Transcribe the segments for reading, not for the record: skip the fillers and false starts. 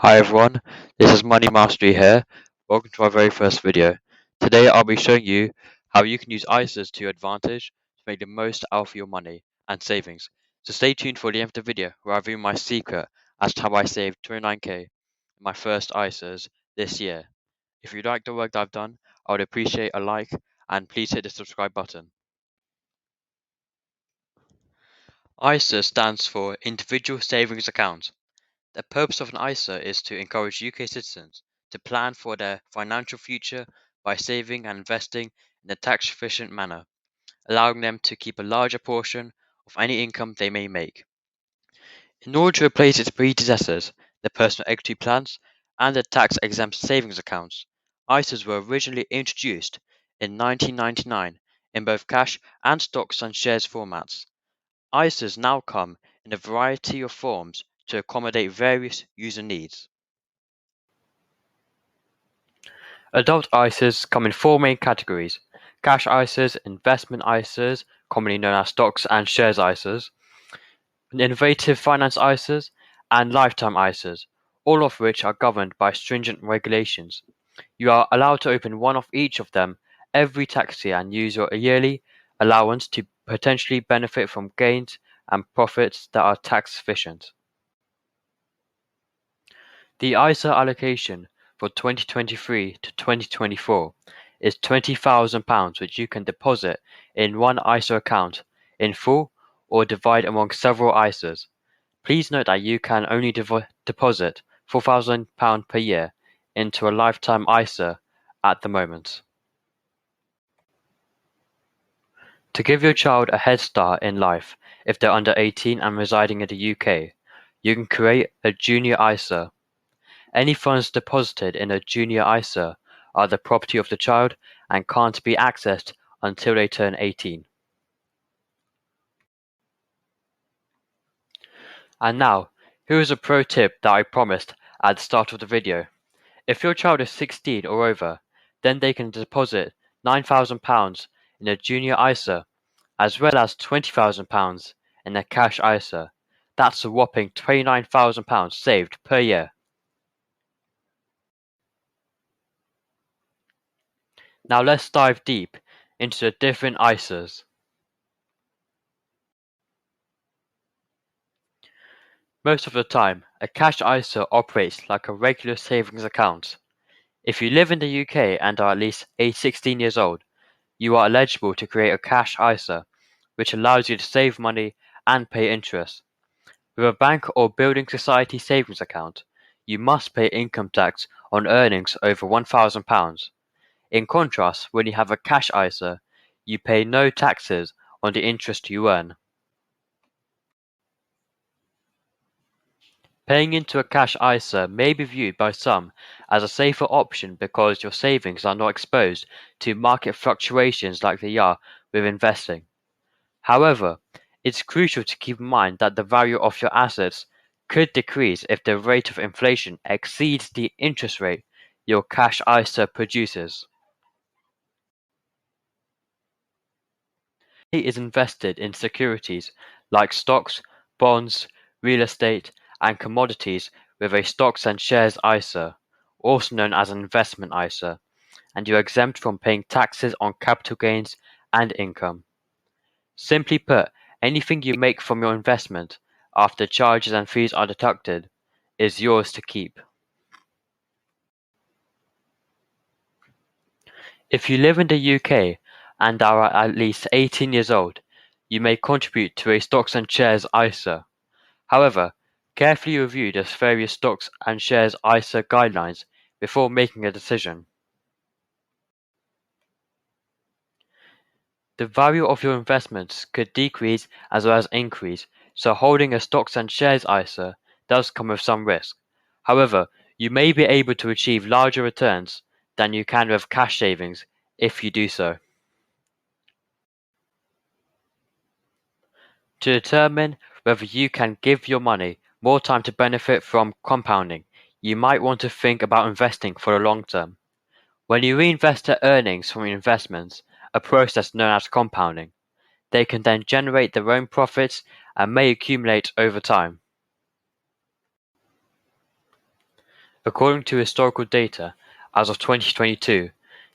Hi everyone, this is Money Mastery here. Welcome to our very first video. Today I'll be showing you how you can use ISAs to your advantage to make the most out of your money and savings. So stay tuned for the end of the video where I reveal my secret as to how I saved 29k in my first ISAs this year. If you like the work that I've done, I would appreciate a like and please hit the subscribe button. ISA stands for Individual Savings Account. The purpose of an ISA is to encourage UK citizens to plan for their financial future by saving and investing in a tax efficient manner, allowing them to keep a larger portion of any income they may make. In order to replace its predecessors, the personal equity plans and the tax exempt savings accounts, ISAs were originally introduced in 1999 in both cash and stocks and shares formats. ISAs now come in a variety of forms to accommodate various user needs. Adult ISAs come in four main categories: cash ISAs, investment ISAs, commonly known as stocks and shares ISAs, innovative finance ISAs, and lifetime ISAs, all of which are governed by stringent regulations. You are allowed to open one of each of them every tax year and use your yearly allowance to potentially benefit from gains and profits that are tax efficient. The ISA allocation for 2023 to 2024 is £20,000 which you can deposit in one ISA account in full or divide among several ISAs. Please note that you can only deposit £4,000 per year into a lifetime ISA at the moment. To give your child a head start in life if they're under 18 and residing in the UK, you can create a junior ISA. Any funds deposited in a junior ISA are the property of the child and can't be accessed until they turn 18. And now, here is a pro tip that I promised at the start of the video. If your child is 16 or over, then they can deposit £9,000 in a junior ISA as well as £20,000 in a cash ISA. That's a whopping £29,000 saved per year. Now let's dive deep into the different ISAs. Most of the time, a cash ISA operates like a regular savings account. If you live in the UK and are at least 16 years old, you are eligible to create a cash ISA, which allows you to save money and pay interest. With a bank or building society savings account, you must pay income tax on earnings over £1,000. In contrast, when you have a cash ISA, you pay no taxes on the interest you earn. Paying into a cash ISA may be viewed by some as a safer option because your savings are not exposed to market fluctuations like they are with investing. However, it's crucial to keep in mind that the value of your assets could decrease if the rate of inflation exceeds the interest rate your cash ISA produces. Money is invested in securities like stocks, bonds, real estate, and commodities with a stocks and shares ISA, also known as an investment ISA, and you are exempt from paying taxes on capital gains and income. Simply put, anything you make from your investment, after charges and fees are deducted, is yours to keep. If you live in the UK and are at least 18 years old, you may contribute to a stocks and shares ISA. However, carefully review the various stocks and shares ISA guidelines before making a decision. The value of your investments could decrease as well as increase, so holding a stocks and shares ISA does come with some risk. However, you may be able to achieve larger returns than you can with cash savings if you do so. To determine whether you can give your money more time to benefit from compounding, you might want to think about investing for the long term. When you reinvest the earnings from your investments, a process known as compounding, they can then generate their own profits and may accumulate over time. According to historical data, as of 2022,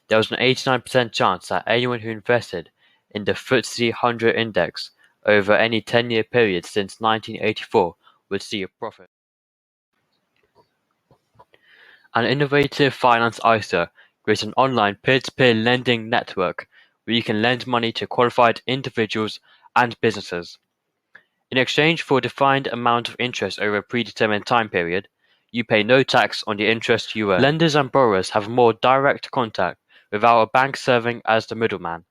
there was an 89% chance that anyone who invested in the FTSE 100 index over any 10-year period since 1984 would see a profit. An innovative finance ISA creates an online peer-to-peer lending network where you can lend money to qualified individuals and businesses. In exchange for a defined amount of interest over a predetermined time period, you pay no tax on the interest you earn. Lenders and borrowers have more direct contact without a bank serving as the middleman,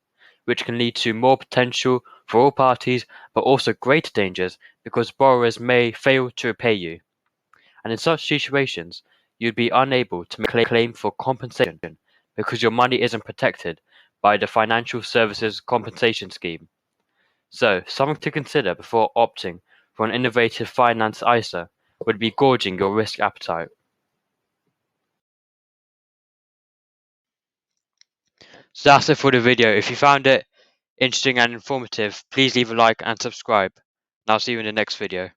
which can lead to more potential for all parties but also greater dangers because borrowers may fail to repay you. And in such situations, you'd be unable to make a claim for compensation because your money isn't protected by the Financial Services Compensation Scheme. So, something to consider before opting for an innovative finance ISA would be gauging your risk appetite. So that's it for the video. If you found it interesting and informative, please leave a like and subscribe. And I'll see you in the next video.